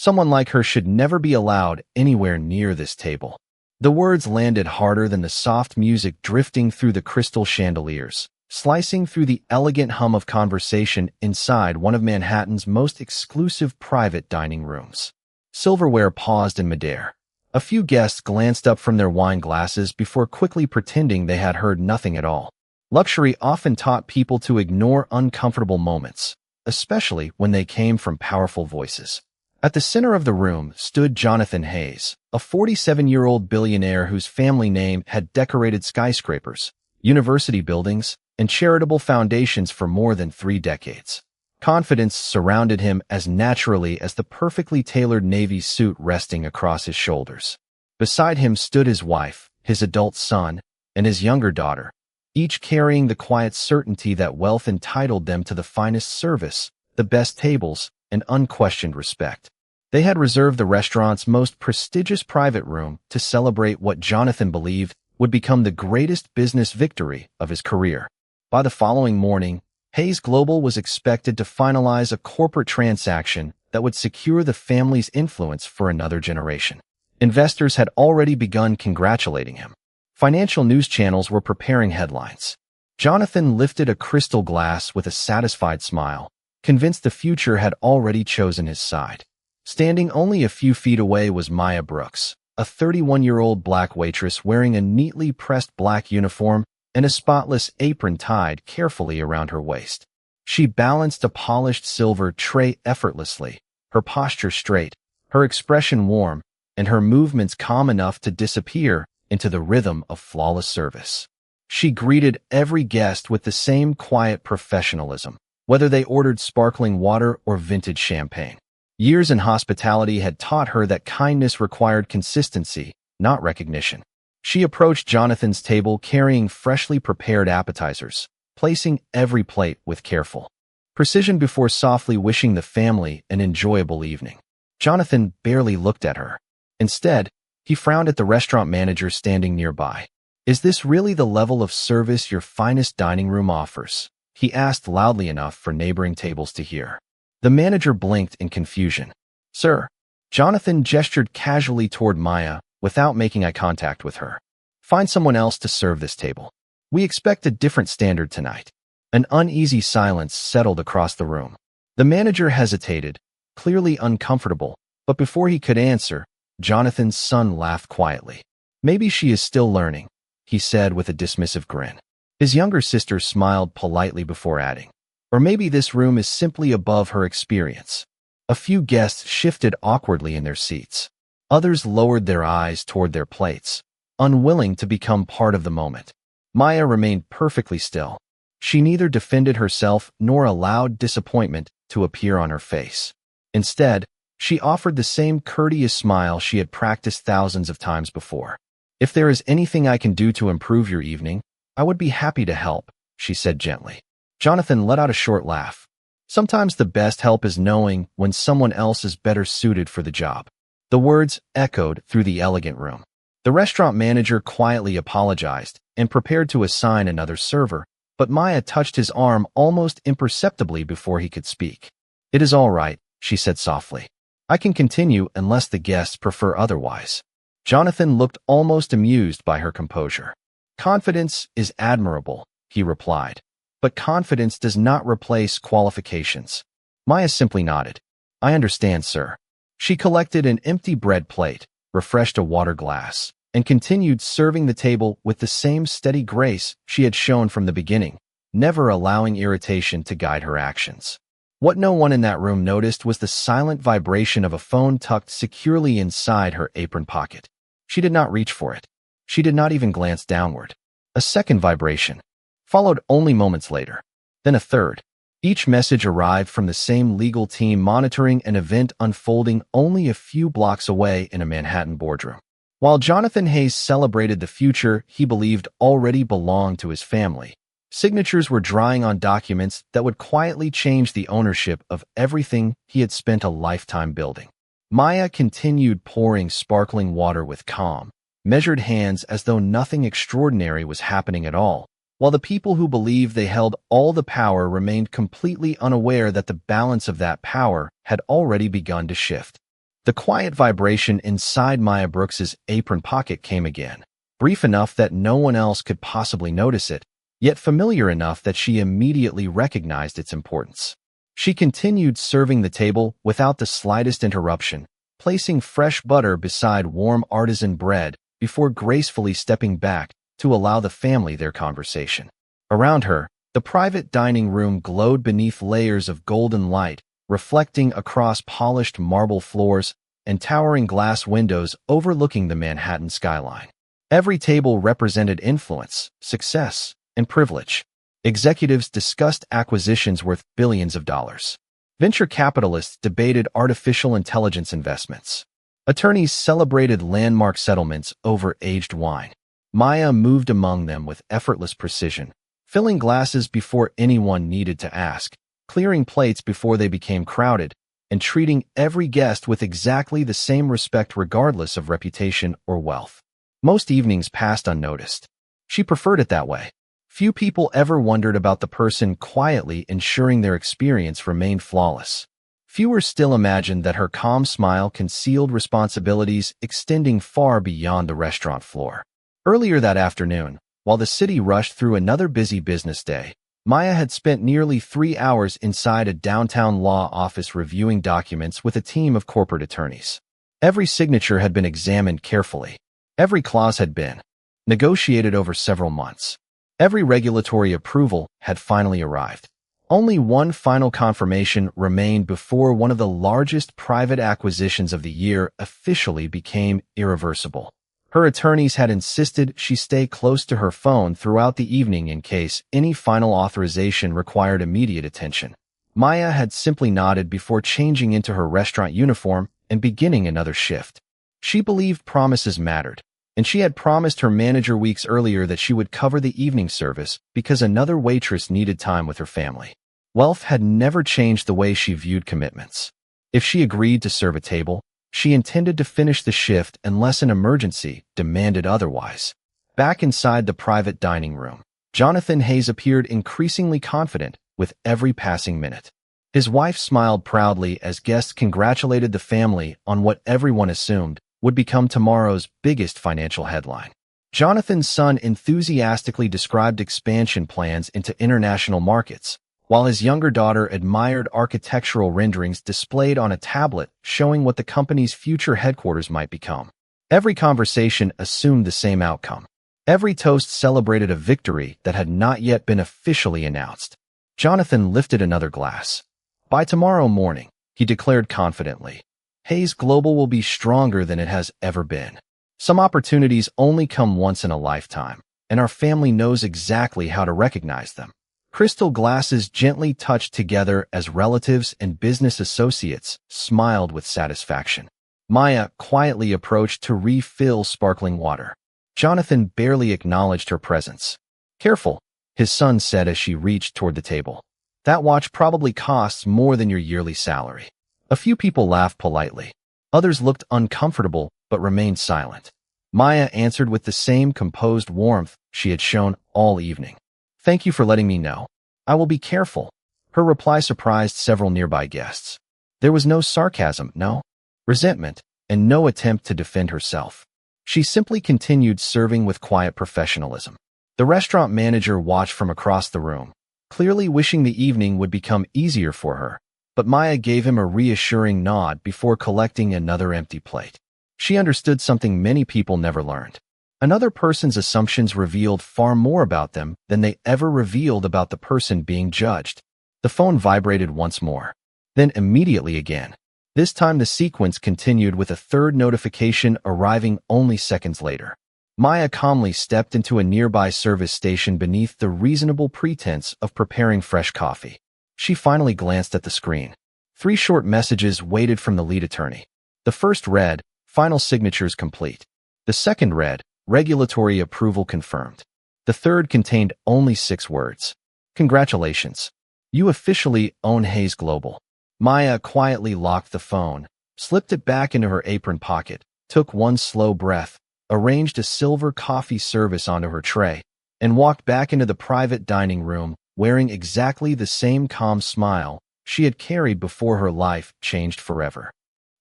Someone like her should never be allowed anywhere near this table. The words landed harder than the soft music drifting through the crystal chandeliers, slicing through the elegant hum of conversation inside one of Manhattan's most exclusive private dining rooms. Silverware paused in midair. A few guests glanced up from their wine glasses before quickly pretending they had heard nothing at all. Luxury often taught people to ignore uncomfortable moments, especially when they came from powerful voices. At the center of the room stood Jonathan Hayes, a 47-year-old billionaire whose family name had decorated skyscrapers, university buildings, and charitable foundations for more than 3 decades. Confidence surrounded him as naturally as the perfectly tailored navy suit resting across his shoulders. Beside him stood his wife, his adult son, and his younger daughter, each carrying the quiet certainty that wealth entitled them to the finest service, the best tables, and unquestioned respect. They had reserved the restaurant's most prestigious private room to celebrate what Jonathan believed would become the greatest business victory of his career. By the following morning, Hayes Global was expected to finalize a corporate transaction that would secure the family's influence for another generation. Investors had already begun congratulating him. Financial news channels were preparing headlines. Jonathan lifted a crystal glass with a satisfied smile, convinced the future had already chosen his side. Standing only a few feet away was Maya Brooks, a 31-year-old black waitress wearing a neatly pressed black uniform and a spotless apron tied carefully around her waist. She balanced a polished silver tray effortlessly, her posture straight, her expression warm, and her movements calm enough to disappear into the rhythm of flawless service. She greeted every guest with the same quiet professionalism, whether they ordered sparkling water or vintage champagne. Years in hospitality had taught her that kindness required consistency, not recognition. She approached Jonathan's table carrying freshly prepared appetizers, placing every plate with careful precision before softly wishing the family an enjoyable evening. Jonathan barely looked at her. Instead, he frowned at the restaurant manager standing nearby. "Is this really the level of service your finest dining room offers?" he asked loudly enough for neighboring tables to hear. The manager blinked in confusion. "Sir." Jonathan gestured casually toward Maya without making eye contact with her. "Find someone else to serve this table. We expect a different standard tonight." An uneasy silence settled across the room. The manager hesitated, clearly uncomfortable, but before he could answer, Jonathan's son laughed quietly. "Maybe she is still learning," he said with a dismissive grin. His younger sister smiled politely before adding, "Or maybe this room is simply above her experience." A few guests shifted awkwardly in their seats. Others lowered their eyes toward their plates, unwilling to become part of the moment. Maya remained perfectly still. She neither defended herself nor allowed disappointment to appear on her face. Instead, she offered the same courteous smile she had practiced thousands of times before. "If there is anything I can do to improve your evening, I would be happy to help," she said gently. Jonathan let out a short laugh. Sometimes the best help is knowing when someone else is better suited for the job. The words echoed through the elegant room. The restaurant manager quietly apologized and prepared to assign another server, but Maya touched his arm almost imperceptibly before he could speak. "It is all right," she said softly. "I can continue unless the guests prefer otherwise." Jonathan looked almost amused by her composure. "Confidence is admirable," he replied. "But confidence does not replace qualifications." Maya simply nodded. "I understand, sir." She collected an empty bread plate, refreshed a water glass, and continued serving the table with the same steady grace she had shown from the beginning, never allowing irritation to guide her actions. What no one in that room noticed was the silent vibration of a phone tucked securely inside her apron pocket. She did not reach for it. She did not even glance downward. A second vibration followed only moments later. Then a third. Each message arrived from the same legal team monitoring an event unfolding only a few blocks away in a Manhattan boardroom. While Jonathan Hayes celebrated the future he believed already belonged to his family, signatures were drying on documents that would quietly change the ownership of everything he had spent a lifetime building. Maya continued pouring sparkling water with calm, measured hands as though nothing extraordinary was happening at all, while the people who believed they held all the power remained completely unaware that the balance of that power had already begun to shift. The quiet vibration inside Maya Brooks's apron pocket came again, brief enough that no one else could possibly notice it, yet familiar enough that she immediately recognized its importance. She continued serving the table without the slightest interruption, placing fresh butter beside warm artisan bread before gracefully stepping back to allow the family their conversation. Around her, the private dining room glowed beneath layers of golden light, reflecting across polished marble floors and towering glass windows overlooking the Manhattan skyline. Every table represented influence, success, and privilege. Executives discussed acquisitions worth billions of dollars. Venture capitalists debated artificial intelligence investments. Attorneys celebrated landmark settlements over aged wine. Maya moved among them with effortless precision, filling glasses before anyone needed to ask, clearing plates before they became crowded, and treating every guest with exactly the same respect regardless of reputation or wealth. Most evenings passed unnoticed. She preferred it that way. Few people ever wondered about the person quietly ensuring their experience remained flawless. Fewer still imagined that her calm smile concealed responsibilities extending far beyond the restaurant floor. Earlier that afternoon, while the city rushed through another busy business day, Maya had spent nearly 3 hours inside a downtown law office reviewing documents with a team of corporate attorneys. Every signature had been examined carefully. Every clause had been negotiated over several months. Every regulatory approval had finally arrived. Only one final confirmation remained before one of the largest private acquisitions of the year officially became irreversible. Her attorneys had insisted she stay close to her phone throughout the evening in case any final authorization required immediate attention. Maya had simply nodded before changing into her restaurant uniform and beginning another shift. She believed promises mattered, and she had promised her manager weeks earlier that she would cover the evening service because another waitress needed time with her family. Wealth had never changed the way she viewed commitments. If she agreed to serve a table, she intended to finish the shift unless an emergency demanded otherwise. Back inside the private dining room, Jonathan Hayes appeared increasingly confident with every passing minute. His wife smiled proudly as guests congratulated the family on what everyone assumed would become tomorrow's biggest financial headline. Jonathan's son enthusiastically described expansion plans into international markets, while his younger daughter admired architectural renderings displayed on a tablet showing what the company's future headquarters might become. Every conversation assumed the same outcome. Every toast celebrated a victory that had not yet been officially announced. Jonathan lifted another glass. By tomorrow morning, he declared confidently, Hayes Global will be stronger than it has ever been. Some opportunities only come once in a lifetime, and our family knows exactly how to recognize them. Crystal glasses gently touched together as relatives and business associates smiled with satisfaction. Maya quietly approached to refill sparkling water. Jonathan barely acknowledged her presence. Careful, his son said as she reached toward the table. That watch probably costs more than your yearly salary. A few people laughed politely. Others looked uncomfortable but remained silent. Maya answered with the same composed warmth she had shown all evening. Thank you for letting me know. I will be careful. Her reply surprised several nearby guests. There was no sarcasm, no resentment, and no attempt to defend herself. She simply continued serving with quiet professionalism. The restaurant manager watched from across the room, clearly wishing the evening would become easier for her, but Maya gave him a reassuring nod before collecting another empty plate. She understood something many people never learned. Another person's assumptions revealed far more about them than they ever revealed about the person being judged. The phone vibrated once more, then immediately again. This time the sequence continued with a third notification arriving only seconds later. Maya calmly stepped into a nearby service station beneath the reasonable pretense of preparing fresh coffee. She finally glanced at the screen. 3 short messages waited from the lead attorney. The first read, "Final signatures complete." The second read, "Regulatory approval confirmed." The third contained only 6 words. "Congratulations. You officially own Hayes Global." Maya quietly locked the phone, slipped it back into her apron pocket, took one slow breath, arranged a silver coffee service onto her tray, and walked back into the private dining room, wearing exactly the same calm smile she had carried before her life changed forever.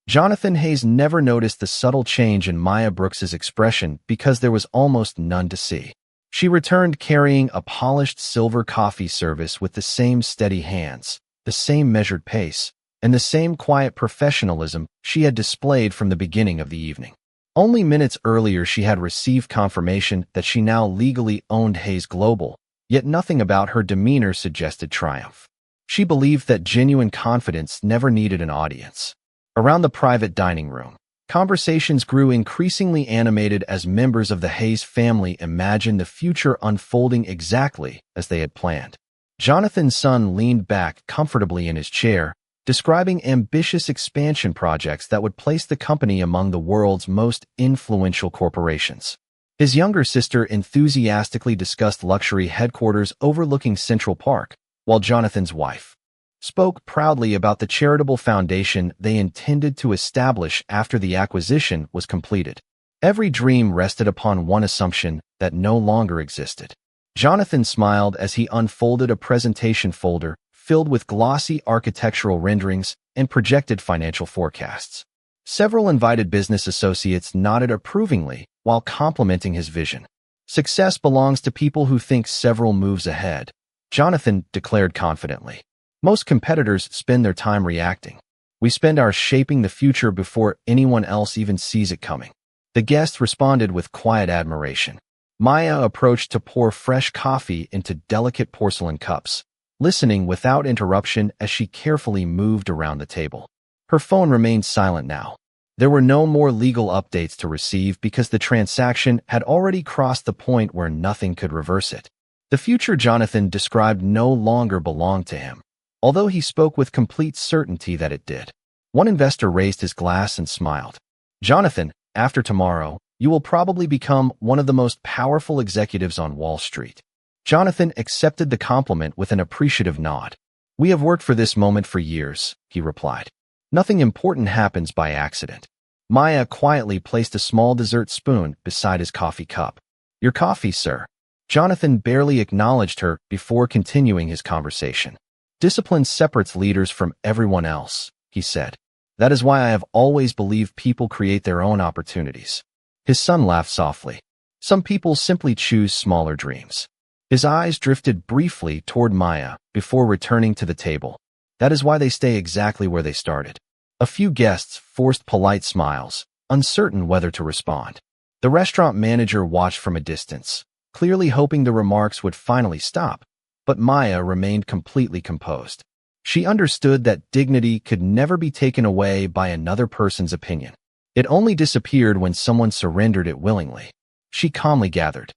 Jonathan Hayes never noticed the subtle change in Maya Brooks's expression because there was almost none to see. She returned carrying a polished silver coffee service with the same steady hands, the same measured pace, and the same quiet professionalism she had displayed from the beginning of the evening. Only minutes earlier she had received confirmation that she now legally owned Hayes Global, yet nothing about her demeanor suggested triumph. She believed that genuine confidence never needed an audience. Around the private dining room, conversations grew increasingly animated as members of the Hayes family imagined the future unfolding exactly as they had planned. Jonathan's son leaned back comfortably in his chair, describing ambitious expansion projects that would place the company among the world's most influential corporations. His younger sister enthusiastically discussed luxury headquarters overlooking Central Park, while Jonathan's wife spoke proudly about the charitable foundation they intended to establish after the acquisition was completed. Every dream rested upon one assumption that no longer existed. Jonathan smiled as he unfolded a presentation folder filled with glossy architectural renderings and projected financial forecasts. Several invited business associates nodded approvingly while complimenting his vision. "Success belongs to people who think several moves ahead," Jonathan declared confidently. "Most competitors spend their time reacting. We spend ours shaping the future before anyone else even sees it coming." The guests responded with quiet admiration. Maya approached to pour fresh coffee into delicate porcelain cups, listening without interruption as she carefully moved around the table. Her phone remained silent now. There were no more legal updates to receive because the transaction had already crossed the point where nothing could reverse it. The future Jonathan described no longer belonged to him, although he spoke with complete certainty that it did. One investor raised his glass and smiled. "Jonathan, after tomorrow, you will probably become one of the most powerful executives on Wall Street." Jonathan accepted the compliment with an appreciative nod. "We have worked for this moment for years," he replied. "Nothing important happens by accident." Maya quietly placed a small dessert spoon beside his coffee cup. "Your coffee, sir." Jonathan barely acknowledged her before continuing his conversation. "Discipline separates leaders from everyone else," he said. "That is why I have always believed people create their own opportunities." His son laughed softly. "Some people simply choose smaller dreams." His eyes drifted briefly toward Maya before returning to the table. "That is why they stay exactly where they started." A few guests forced polite smiles, uncertain whether to respond. The restaurant manager watched from a distance, clearly hoping the remarks would finally stop, but Maya remained completely composed. She understood that dignity could never be taken away by another person's opinion. It only disappeared when someone surrendered it willingly. She calmly gathered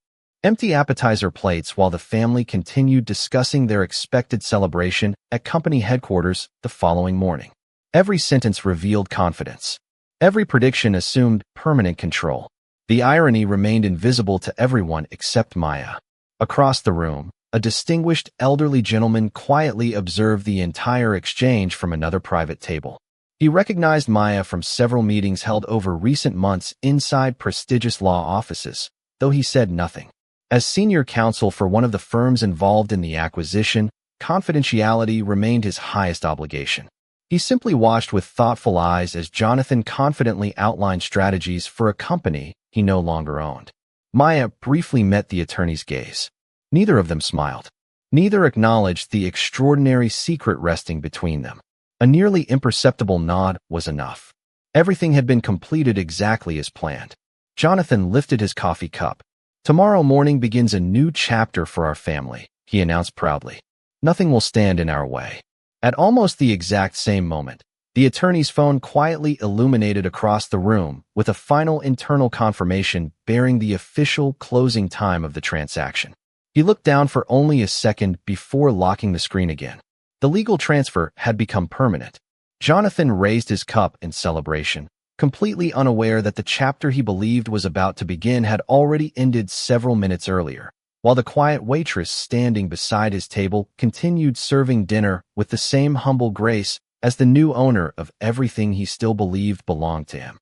empty appetizer plates while the family continued discussing their expected celebration at company headquarters the following morning. Every sentence revealed confidence. Every prediction assumed permanent control. The irony remained invisible to everyone except Maya. Across the room, a distinguished elderly gentleman quietly observed the entire exchange from another private table. He recognized Maya from several meetings held over recent months inside prestigious law offices, though he said nothing. As senior counsel for one of the firms involved in the acquisition, confidentiality remained his highest obligation. He simply watched with thoughtful eyes as Jonathan confidently outlined strategies for a company he no longer owned. Maya briefly met the attorney's gaze. Neither of them smiled. Neither acknowledged the extraordinary secret resting between them. A nearly imperceptible nod was enough. Everything had been completed exactly as planned. Jonathan lifted his coffee cup. "Tomorrow morning begins a new chapter for our family," he announced proudly. "Nothing will stand in our way." At almost the exact same moment, the attorney's phone quietly illuminated across the room with a final internal confirmation bearing the official closing time of the transaction. He looked down for only a second before locking the screen again. The legal transfer had become permanent. Jonathan raised his cup in celebration, completely unaware that the chapter he believed was about to begin had already ended several minutes earlier, while the quiet waitress standing beside his table continued serving dinner with the same humble grace as the new owner of everything he still believed belonged to him.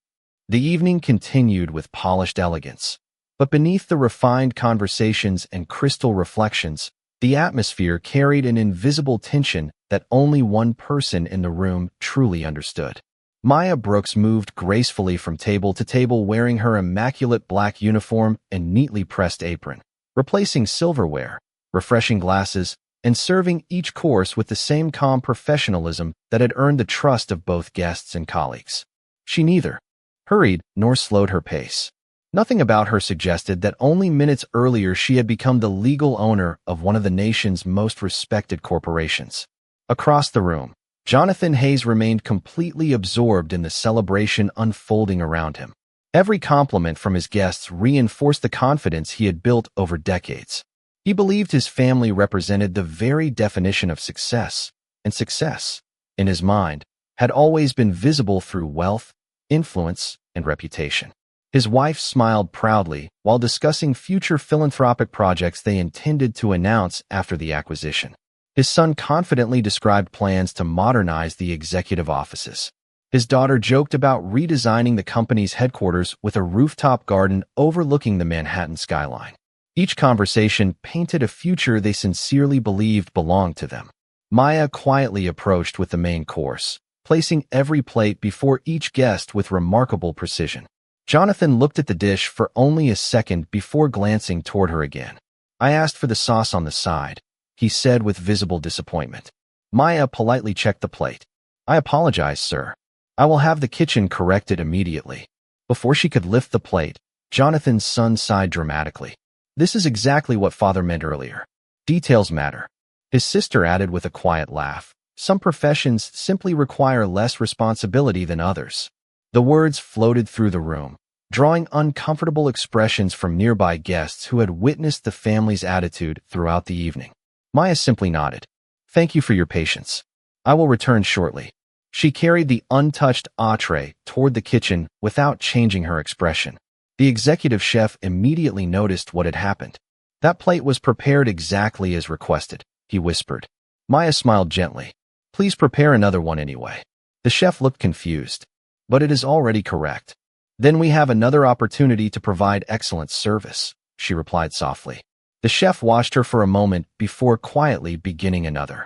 The evening continued with polished elegance, but beneath the refined conversations and crystal reflections, the atmosphere carried an invisible tension that only one person in the room truly understood. Maya Brooks moved gracefully from table to table wearing her immaculate black uniform and neatly pressed apron, replacing silverware, refreshing glasses, and serving each course with the same calm professionalism that had earned the trust of both guests and colleagues. She neither hurried nor slowed her pace. Nothing about her suggested that only minutes earlier she had become the legal owner of one of the nation's most respected corporations. Across the room, Jonathan Hayes remained completely absorbed in the celebration unfolding around him. Every compliment from his guests reinforced the confidence he had built over decades. He believed his family represented the very definition of success, and success, in his mind, had always been visible through wealth, influence, and reputation. His wife smiled proudly while discussing future philanthropic projects they intended to announce after the acquisition. His son confidently described plans to modernize the executive offices. His daughter joked about redesigning the company's headquarters with a rooftop garden overlooking the Manhattan skyline. Each conversation painted a future they sincerely believed belonged to them. Maya quietly approached with the main course, placing every plate before each guest with remarkable precision. Jonathan looked at the dish for only a second before glancing toward her again. "I asked for the sauce on the side," he said with visible disappointment. Maya politely checked the plate. "I apologize, sir. I will have the kitchen corrected immediately." Before she could lift the plate, Jonathan's son sighed dramatically. "This is exactly what father meant earlier. Details matter." His sister added with a quiet laugh, "Some professions simply require less responsibility than others." The words floated through the room, drawing uncomfortable expressions from nearby guests who had witnessed the family's attitude throughout the evening. Maya simply nodded. "Thank you for your patience. I will return shortly." She carried the untouched entree toward the kitchen without changing her expression. The executive chef immediately noticed what had happened. "That plate was prepared exactly as requested," he whispered. Maya smiled gently. "Please prepare another one anyway." The chef looked confused. "But it is already correct." "Then we have another opportunity to provide excellent service," she replied softly. The chef watched her for a moment before quietly beginning another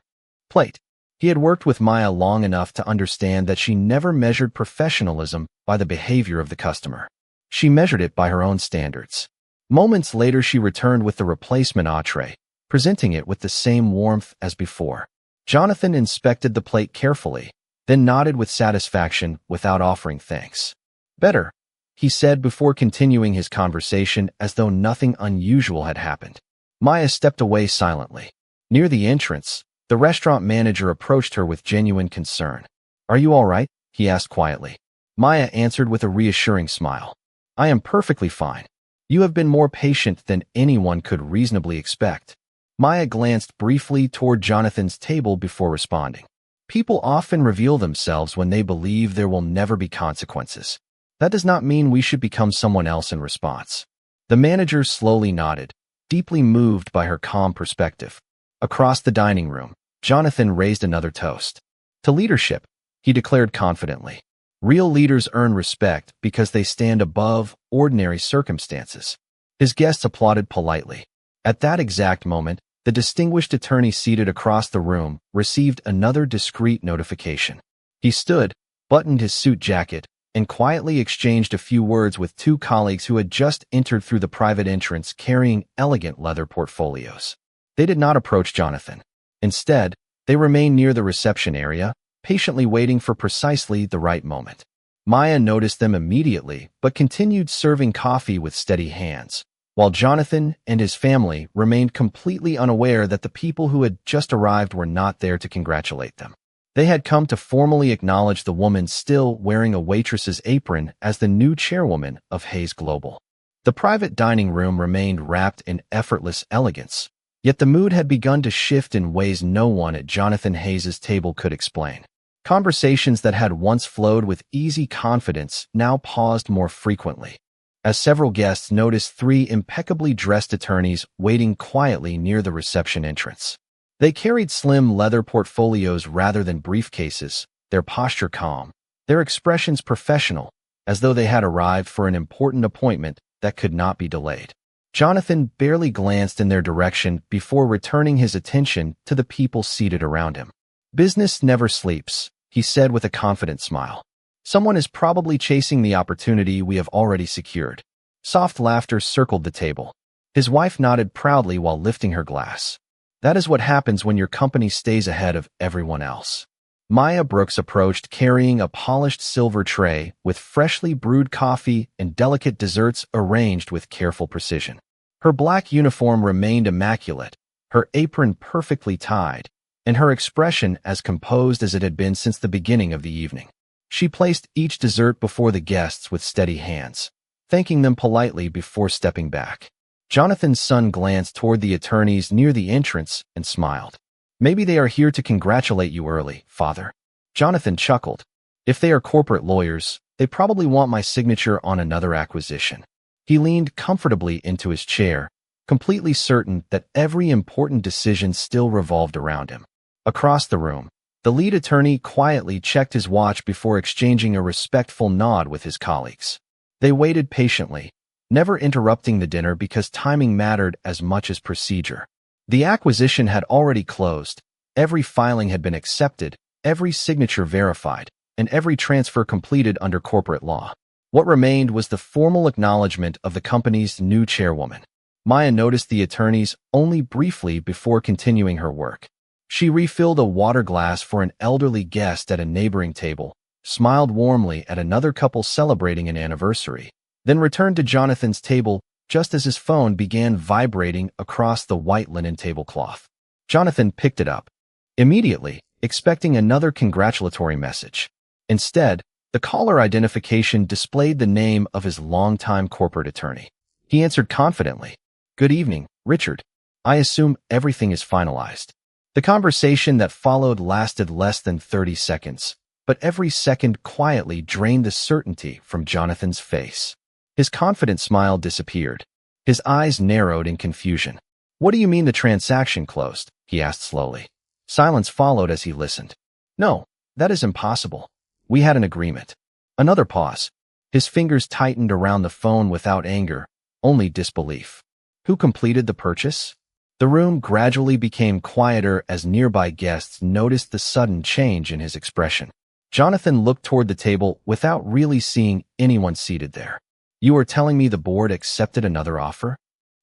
plate. He had worked with Maya long enough to understand that she never measured professionalism by the behavior of the customer. She measured it by her own standards. Moments later, she returned with the replacement entree, presenting it with the same warmth as before. Jonathan inspected the plate carefully, then nodded with satisfaction without offering thanks. "Better," he said before continuing his conversation as though nothing unusual had happened. Maya stepped away silently. Near the entrance, the restaurant manager approached her with genuine concern. "Are you all right?" he asked quietly. Maya answered with a reassuring smile. "I am perfectly fine. You have been more patient than anyone could reasonably expect." Maya glanced briefly toward Jonathan's table before responding. "People often reveal themselves when they believe there will never be consequences. That does not mean we should become someone else in response." The manager slowly nodded, deeply moved by her calm perspective. Across the dining room, Jonathan raised another toast. "To leadership," he declared confidently. "Real leaders earn respect because they stand above ordinary circumstances." His guests applauded politely. At that exact moment, the distinguished attorney seated across the room received another discreet notification. He stood, buttoned his suit jacket, and quietly exchanged a few words with two colleagues who had just entered through the private entrance carrying elegant leather portfolios. They did not approach Jonathan. Instead, they remained near the reception area, patiently waiting for precisely the right moment. Maya noticed them immediately, but continued serving coffee with steady hands, while Jonathan and his family remained completely unaware that the people who had just arrived were not there to congratulate them. They had come to formally acknowledge the woman still wearing a waitress's apron as the new chairwoman of Hayes Global. The private dining room remained wrapped in effortless elegance, yet the mood had begun to shift in ways no one at Jonathan Hayes's table could explain. Conversations that had once flowed with easy confidence now paused more frequently, as several guests noticed three impeccably dressed attorneys waiting quietly near the reception entrance. They carried slim leather portfolios rather than briefcases, their posture calm, their expressions professional, as though they had arrived for an important appointment that could not be delayed. Jonathan barely glanced in their direction before returning his attention to the people seated around him. "Business never sleeps," he said with a confident smile. Someone is probably chasing the opportunity we have already secured. Soft laughter circled the table. His wife nodded proudly while lifting her glass. That is what happens when your company stays ahead of everyone else. Maya Brooks approached carrying a polished silver tray with freshly brewed coffee and delicate desserts arranged with careful precision. Her black uniform remained immaculate, her apron perfectly tied, and her expression as composed as it had been since the beginning of the evening. She placed each dessert before the guests with steady hands, thanking them politely before stepping back. Jonathan's son glanced toward the attorneys near the entrance and smiled. Maybe they are here to congratulate you early, Father. Jonathan chuckled. If they are corporate lawyers, they probably want my signature on another acquisition. He leaned comfortably into his chair, completely certain that every important decision still revolved around him. Across the room, the lead attorney quietly checked his watch before exchanging a respectful nod with his colleagues. They waited patiently, never interrupting the dinner because timing mattered as much as procedure. The acquisition had already closed, every filing had been accepted, every signature verified, and every transfer completed under corporate law. What remained was the formal acknowledgement of the company's new chairwoman. Maya noticed the attorneys only briefly before continuing her work. She refilled a water glass for an elderly guest at a neighboring table, smiled warmly at another couple celebrating an anniversary, then returned to Jonathan's table just as his phone began vibrating across the white linen tablecloth. Jonathan picked it up, immediately, expecting another congratulatory message. Instead, the caller identification displayed the name of his longtime corporate attorney. He answered confidently, "Good evening, Richard. I assume everything is finalized." The conversation that followed lasted less than 30 seconds, but every second quietly drained the certainty from Jonathan's face. His confident smile disappeared. His eyes narrowed in confusion. "What do you mean the transaction closed?" he asked slowly. Silence followed as he listened. "No, that is impossible. We had an agreement." Another pause. His fingers tightened around the phone without anger, only disbelief. "Who completed the purchase?" The room gradually became quieter as nearby guests noticed the sudden change in his expression. Jonathan looked toward the table without really seeing anyone seated there. "You are telling me the board accepted another offer?"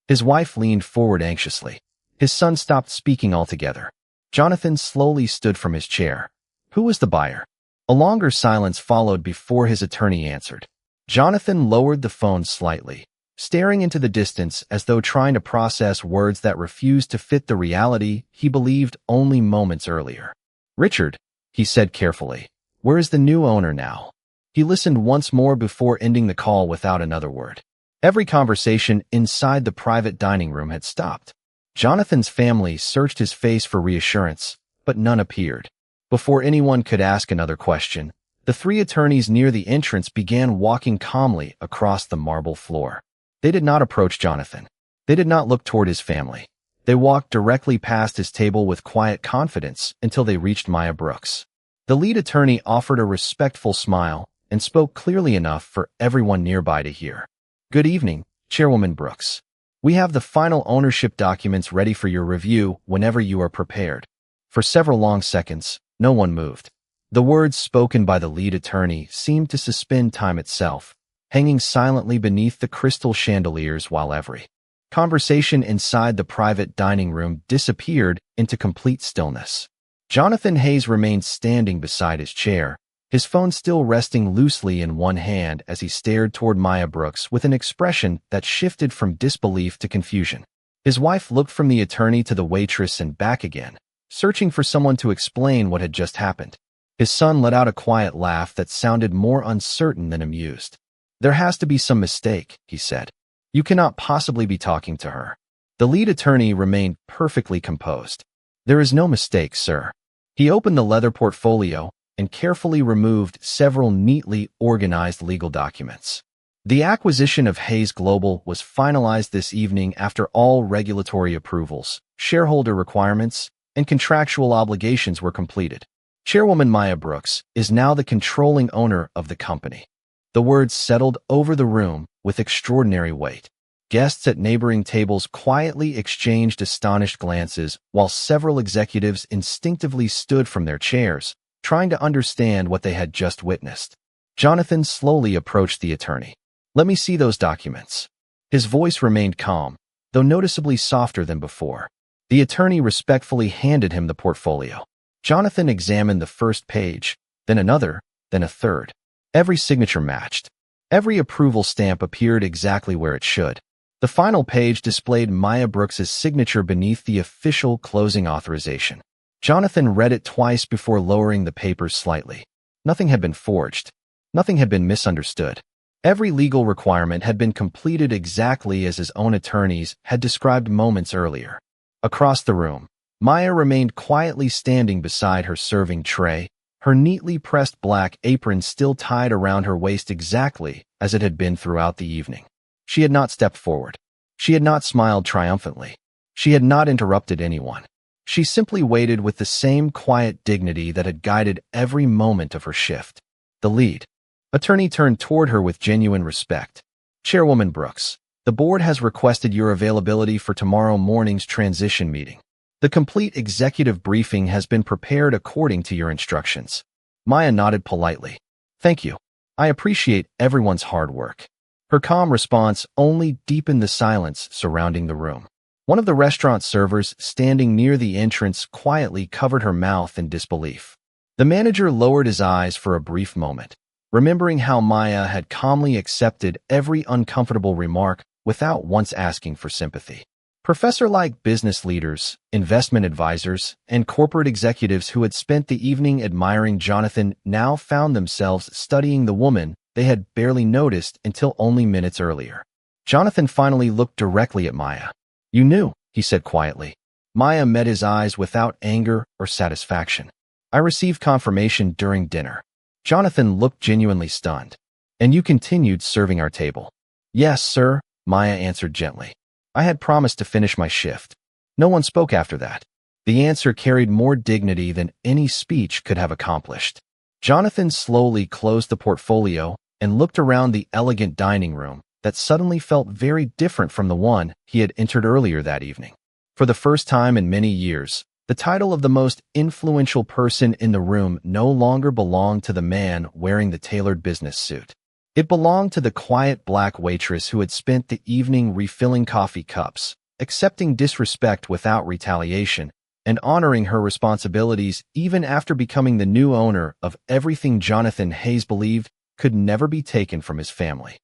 His wife leaned forward anxiously. His son stopped speaking altogether. Jonathan slowly stood from his chair. "Who was the buyer?" A longer silence followed before his attorney answered. Jonathan lowered the phone slightly, staring into the distance as though trying to process words that refused to fit the reality he believed only moments earlier. "Richard," he said carefully, "where is the new owner now?" He listened once more before ending the call without another word. Every conversation inside the private dining room had stopped. Jonathan's family searched his face for reassurance, but none appeared. Before anyone could ask another question, the three attorneys near the entrance began walking calmly across the marble floor. They did not approach Jonathan. They did not look toward his family. They walked directly past his table with quiet confidence until they reached Maya Brooks. The lead attorney offered a respectful smile and spoke clearly enough for everyone nearby to hear. "Good evening, Chairwoman Brooks. We have the final ownership documents ready for your review whenever you are prepared." For several long seconds, no one moved. The words spoken by the lead attorney seemed to suspend time itself, hanging silently beneath the crystal chandeliers while every conversation inside the private dining room disappeared into complete stillness. Jonathan Hayes remained standing beside his chair, his phone still resting loosely in one hand as he stared toward Maya Brooks with an expression that shifted from disbelief to confusion. His wife looked from the attorney to the waitress and back again, searching for someone to explain what had just happened. His son let out a quiet laugh that sounded more uncertain than amused. "There has to be some mistake," he said. "You cannot possibly be talking to her." The lead attorney remained perfectly composed. "There is no mistake, sir." He opened the leather portfolio and carefully removed several neatly organized legal documents. The acquisition of Hayes Global was finalized this evening after all regulatory approvals, shareholder requirements, and contractual obligations were completed. Chairwoman Maya Brooks is now the controlling owner of the company. The words settled over the room with extraordinary weight. Guests at neighboring tables quietly exchanged astonished glances while several executives instinctively stood from their chairs, trying to understand what they had just witnessed. Jonathan slowly approached the attorney. "Let me see those documents." His voice remained calm, though noticeably softer than before. The attorney respectfully handed him the portfolio. Jonathan examined the first page, then another, then a third. Every signature matched. Every approval stamp appeared exactly where it should. The final page displayed Maya Brooks's signature beneath the official closing authorization. Jonathan read it twice before lowering the papers slightly. Nothing had been forged. Nothing had been misunderstood. Every legal requirement had been completed exactly as his own attorneys had described moments earlier. Across the room, Maya remained quietly standing beside her serving tray, her neatly pressed black apron still tied around her waist exactly as it had been throughout the evening. She had not stepped forward. She had not smiled triumphantly. She had not interrupted anyone. She simply waited with the same quiet dignity that had guided every moment of her shift. The lead attorney turned toward her with genuine respect. "Chairwoman Brooks, the board has requested your availability for tomorrow morning's transition meeting. The complete executive briefing has been prepared according to your instructions." Maya nodded politely. "Thank you. I appreciate everyone's hard work." Her calm response only deepened the silence surrounding the room. One of the restaurant servers standing near the entrance quietly covered her mouth in disbelief. The manager lowered his eyes for a brief moment, remembering how Maya had calmly accepted every uncomfortable remark without once asking for sympathy. Professor-like business leaders, investment advisors, and corporate executives who had spent the evening admiring Jonathan now found themselves studying the woman they had barely noticed until only minutes earlier. Jonathan finally looked directly at Maya. "You knew," he said quietly. Maya met his eyes without anger or satisfaction. "I received confirmation during dinner." Jonathan looked genuinely stunned. "And you continued serving our table?" "Yes, sir," Maya answered gently. "I had promised to finish my shift." No one spoke after that. The answer carried more dignity than any speech could have accomplished. Jonathan slowly closed the portfolio and looked around the elegant dining room that suddenly felt very different from the one he had entered earlier that evening. For the first time in many years, the title of the most influential person in the room no longer belonged to the man wearing the tailored business suit. It belonged to the quiet black waitress who had spent the evening refilling coffee cups, accepting disrespect without retaliation, and honoring her responsibilities even after becoming the new owner of everything Jonathan Hayes believed could never be taken from his family.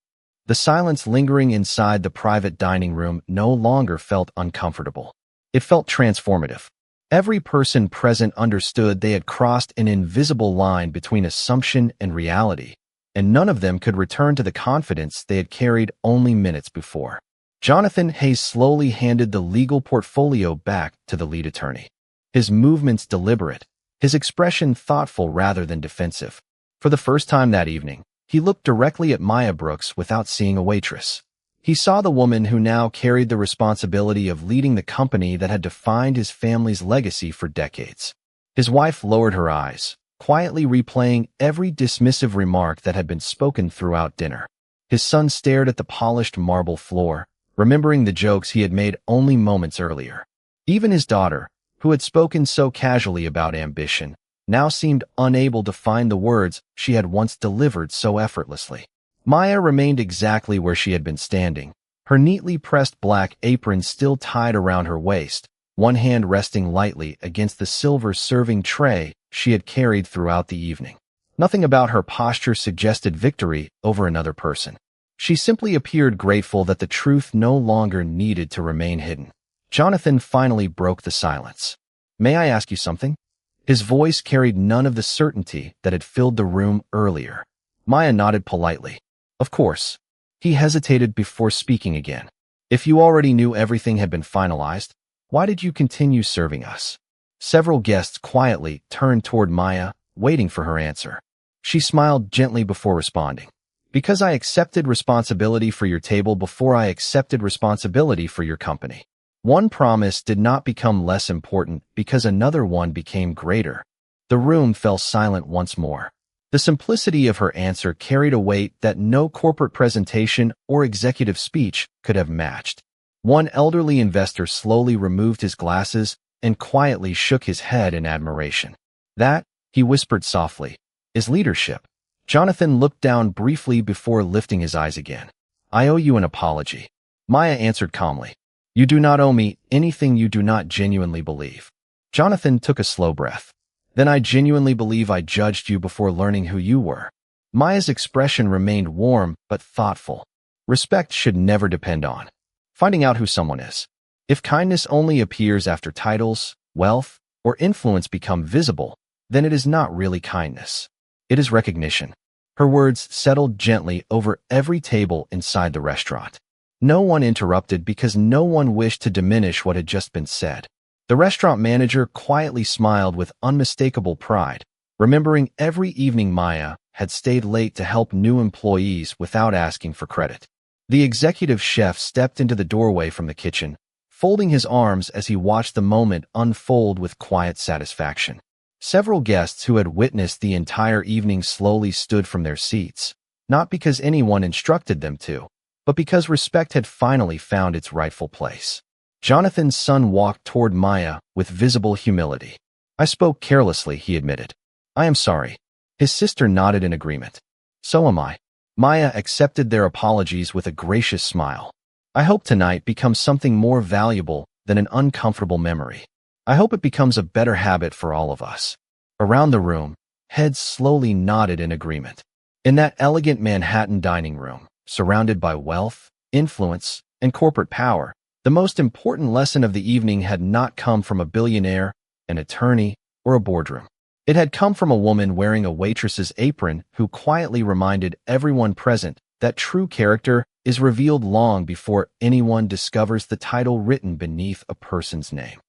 The silence lingering inside the private dining room no longer felt uncomfortable. It felt transformative. Every person present understood they had crossed an invisible line between assumption and reality, and none of them could return to the confidence they had carried only minutes before. Jonathan Hayes slowly handed the legal portfolio back to the lead attorney. His movements deliberate, his expression thoughtful rather than defensive. For the first time that evening, he looked directly at Maya Brooks without seeing a waitress. He saw the woman who now carried the responsibility of leading the company that had defined his family's legacy for decades. His wife lowered her eyes, quietly replaying every dismissive remark that had been spoken throughout dinner. His son stared at the polished marble floor, remembering the jokes he had made only moments earlier. Even his daughter, who had spoken so casually about ambition, now seemed unable to find the words she had once delivered so effortlessly. Maya remained exactly where she had been standing, her neatly pressed black apron still tied around her waist, one hand resting lightly against the silver serving tray she had carried throughout the evening. Nothing about her posture suggested victory over another person. She simply appeared grateful that the truth no longer needed to remain hidden. Jonathan finally broke the silence. "May I ask you something?" His voice carried none of the certainty that had filled the room earlier. Maya nodded politely. "Of course." He hesitated before speaking again. "If you already knew everything had been finalized, why did you continue serving us?" Several guests quietly turned toward Maya, waiting for her answer. She smiled gently before responding. "Because I accepted responsibility for your table before I accepted responsibility for your company." One promise did not become less important because another one became greater. The room fell silent once more. The simplicity of her answer carried a weight that no corporate presentation or executive speech could have matched. One elderly investor slowly removed his glasses and quietly shook his head in admiration. "That," he whispered softly, "is leadership." Jonathan looked down briefly before lifting his eyes again. I owe you an apology. Maya answered calmly. You do not owe me anything you do not genuinely believe. Jonathan took a slow breath. Then I genuinely believe I judged you before learning who you were. Maya's expression remained warm but thoughtful. Respect should never depend on finding out who someone is. If kindness only appears after titles, wealth, or influence become visible, then it is not really kindness. It is recognition. Her words settled gently over every table inside the restaurant. No one interrupted because no one wished to diminish what had just been said. The restaurant manager quietly smiled with unmistakable pride, remembering every evening Maya had stayed late to help new employees without asking for credit. The executive chef stepped into the doorway from the kitchen, folding his arms as he watched the moment unfold with quiet satisfaction. Several guests who had witnessed the entire evening slowly stood from their seats, not because anyone instructed them to, but because respect had finally found its rightful place. Jonathan's son walked toward Maya with visible humility. I spoke carelessly, he admitted. I am sorry. His sister nodded in agreement. So am I. Maya accepted their apologies with a gracious smile. I hope tonight becomes something more valuable than an uncomfortable memory. I hope it becomes a better habit for all of us. Around the room, heads slowly nodded in agreement. In that elegant Manhattan dining room, surrounded by wealth, influence, and corporate power, the most important lesson of the evening had not come from a billionaire, an attorney, or a boardroom. It had come from a woman wearing a waitress's apron who quietly reminded everyone present that true character is revealed long before anyone discovers the title written beneath a person's name.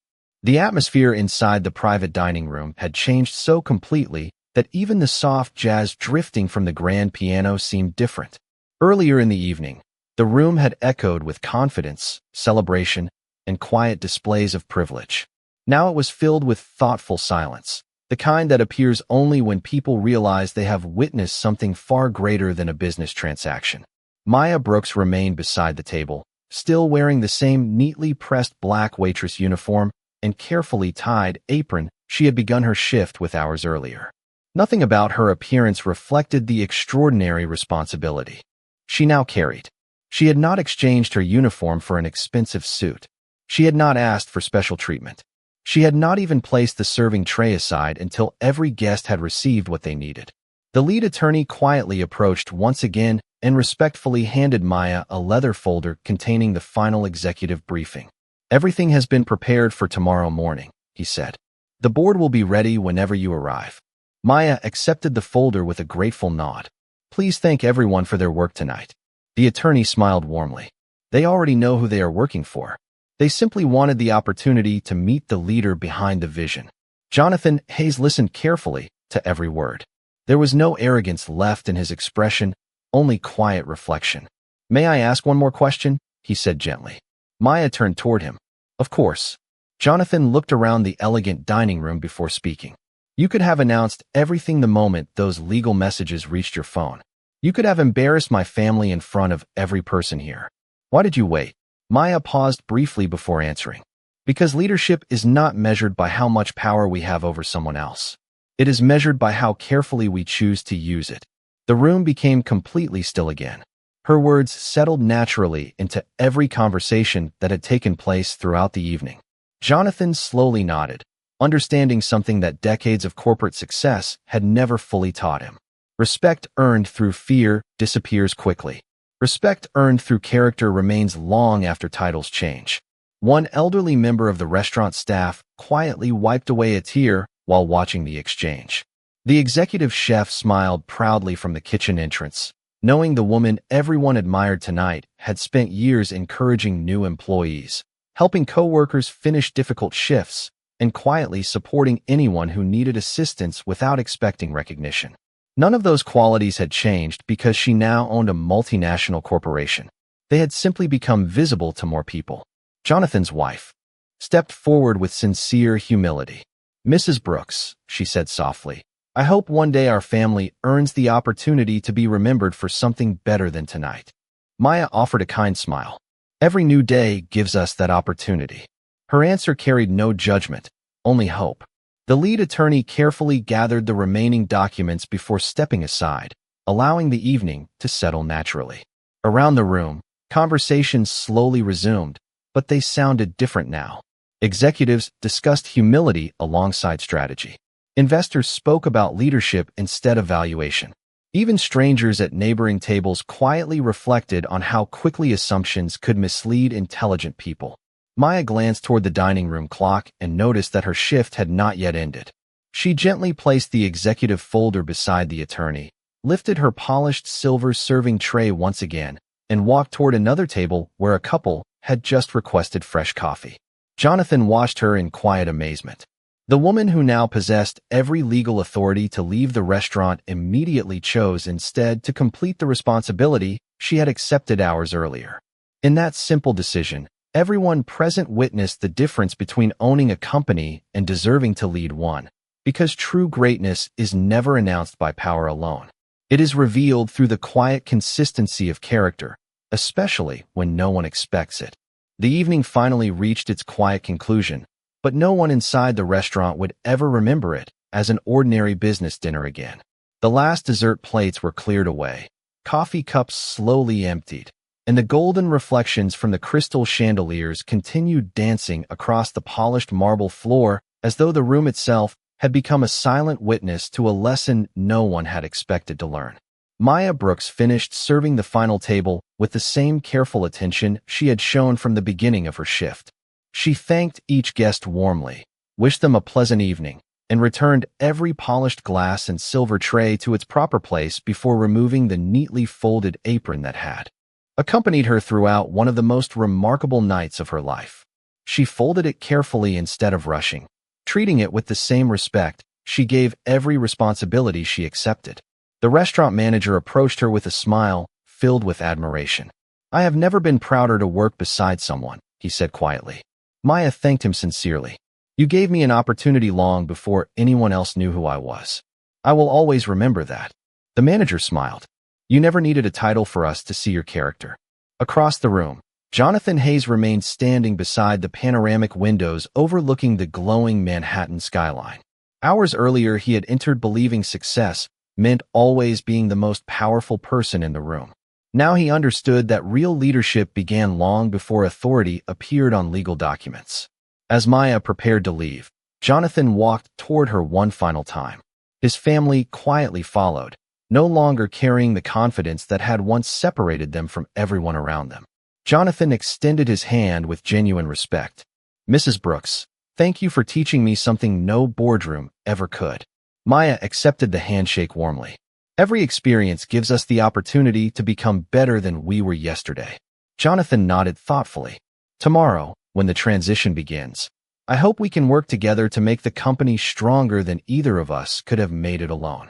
The atmosphere inside the private dining room had changed so completely that even the soft jazz drifting from the grand piano seemed different. Earlier in the evening, the room had echoed with confidence, celebration, and quiet displays of privilege. Now it was filled with thoughtful silence, the kind that appears only when people realize they have witnessed something far greater than a business transaction. Maya Brooks remained beside the table, still wearing the same neatly pressed black waitress uniform and carefully tied apron she had begun her shift with hours earlier. Nothing about her appearance reflected the extraordinary responsibility she now carried. She had not exchanged her uniform for an expensive suit. She had not asked for special treatment. She had not even placed the serving tray aside until every guest had received what they needed. The lead attorney quietly approached once again and respectfully handed Maya a leather folder containing the final executive briefing. Everything has been prepared for tomorrow morning, he said. The board will be ready whenever you arrive. Maya accepted the folder with a grateful nod. Please thank everyone for their work tonight. The attorney smiled warmly. They already know who they are working for. They simply wanted the opportunity to meet the leader behind the vision. Jonathan Hayes listened carefully to every word. There was no arrogance left in his expression, only quiet reflection. May I ask one more question? He said gently. Maya turned toward him. Of course. Jonathan looked around the elegant dining room before speaking. You could have announced everything the moment those legal messages reached your phone. You could have embarrassed my family in front of every person here. Why did you wait? Maya paused briefly before answering. Because leadership is not measured by how much power we have over someone else. It is measured by how carefully we choose to use it. The room became completely still again. Her words settled naturally into every conversation that had taken place throughout the evening. Jonathan slowly nodded, understanding something that decades of corporate success had never fully taught him. Respect earned through fear disappears quickly. Respect earned through character remains long after titles change. One elderly member of the restaurant staff quietly wiped away a tear while watching the exchange. The executive chef smiled proudly from the kitchen entrance, knowing the woman everyone admired tonight had spent years encouraging new employees, helping coworkers finish difficult shifts, and quietly supporting anyone who needed assistance without expecting recognition. None of those qualities had changed because she now owned a multinational corporation. They had simply become visible to more people. Jonathan's wife stepped forward with sincere humility. Mrs. Brooks, she said softly, I hope one day our family earns the opportunity to be remembered for something better than tonight. Maya offered a kind smile. Every new day gives us that opportunity. Her answer carried no judgment, only hope. The lead attorney carefully gathered the remaining documents before stepping aside, allowing the evening to settle naturally. Around the room, conversations slowly resumed, but they sounded different now. Executives discussed humility alongside strategy. Investors spoke about leadership instead of valuation. Even strangers at neighboring tables quietly reflected on how quickly assumptions could mislead intelligent people. Maya glanced toward the dining room clock and noticed that her shift had not yet ended. She gently placed the executive folder beside the attorney, lifted her polished silver serving tray once again, and walked toward another table where a couple had just requested fresh coffee. Jonathan watched her in quiet amazement. The woman who now possessed every legal authority to leave the restaurant immediately chose instead to complete the responsibility she had accepted hours earlier. In that simple decision, everyone present witnessed the difference between owning a company and deserving to lead one, because true greatness is never announced by power alone. It is revealed through the quiet consistency of character, especially when no one expects it. The evening finally reached its quiet conclusion, but no one inside the restaurant would ever remember it as an ordinary business dinner again. The last dessert plates were cleared away, coffee cups slowly emptied, and the golden reflections from the crystal chandeliers continued dancing across the polished marble floor as though the room itself had become a silent witness to a lesson no one had expected to learn. Maya Brooks finished serving the final table with the same careful attention she had shown from the beginning of her shift. She thanked each guest warmly, wished them a pleasant evening, and returned every polished glass and silver tray to its proper place before removing the neatly folded apron that had accompanied her throughout one of the most remarkable nights of her life. She folded it carefully instead of rushing, treating it with the same respect she gave every responsibility she accepted. The restaurant manager approached her with a smile filled with admiration. "I have never been prouder to work beside someone," he said quietly. Maya thanked him sincerely. "You gave me an opportunity long before anyone else knew who I was. I will always remember that." The manager smiled. "You never needed a title for us to see your character." Across the room, Jonathan Hayes remained standing beside the panoramic windows overlooking the glowing Manhattan skyline. Hours earlier, he had entered believing success meant always being the most powerful person in the room. Now he understood that real leadership began long before authority appeared on legal documents. As Maya prepared to leave, Jonathan walked toward her one final time. His family quietly followed, no longer carrying the confidence that had once separated them from everyone around them. Jonathan extended his hand with genuine respect. "Mrs. Brooks, thank you for teaching me something no boardroom ever could." Maya accepted the handshake warmly. "Every experience gives us the opportunity to become better than we were yesterday." Jonathan nodded thoughtfully. "Tomorrow, when the transition begins, I hope we can work together to make the company stronger than either of us could have made it alone."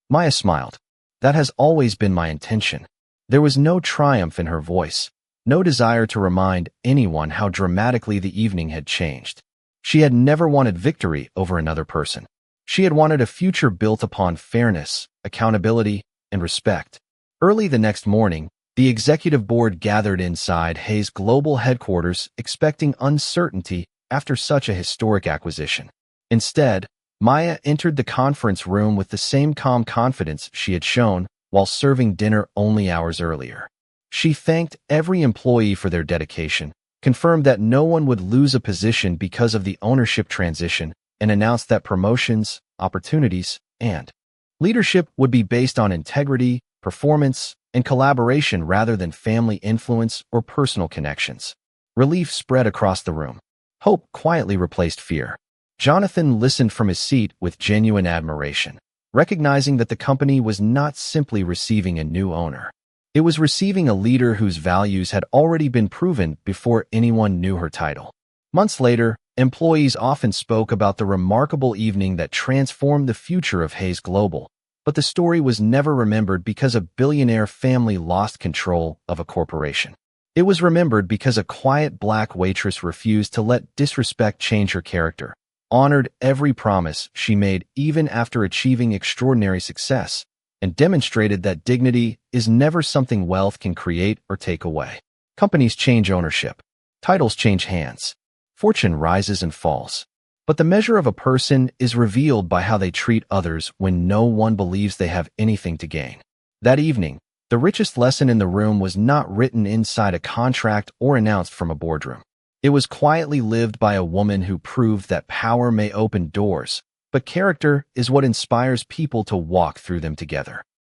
Maya smiled. "That has always been my intention." There was no triumph in her voice, no desire to remind anyone how dramatically the evening had changed. She had never wanted victory over another person. She had wanted a future built upon fairness, accountability, and respect. Early the next morning, the executive board gathered inside Hayes' global headquarters expecting uncertainty after such a historic acquisition. Instead, Maya entered the conference room with the same calm confidence she had shown while serving dinner only hours earlier. She thanked every employee for their dedication, confirmed that no one would lose a position because of the ownership transition, and announced that promotions, opportunities, and leadership would be based on integrity, performance, and collaboration rather than family influence or personal connections. Relief spread across the room. Hope quietly replaced fear. Jonathan listened from his seat with genuine admiration, recognizing that the company was not simply receiving a new owner. It was receiving a leader whose values had already been proven before anyone knew her title. Months later, employees often spoke about the remarkable evening that transformed the future of Hayes Global, but the story was never remembered because a billionaire family lost control of a corporation. It was remembered because a quiet black waitress refused to let disrespect change her character, honored every promise she made even after achieving extraordinary success, and demonstrated that dignity is never something wealth can create or take away. Companies change ownership. Titles change hands. Fortune rises and falls. But the measure of a person is revealed by how they treat others when no one believes they have anything to gain. That evening, the richest lesson in the room was not written inside a contract or announced from a boardroom. It was quietly lived by a woman who proved that power may open doors, but character is what inspires people to walk through them together.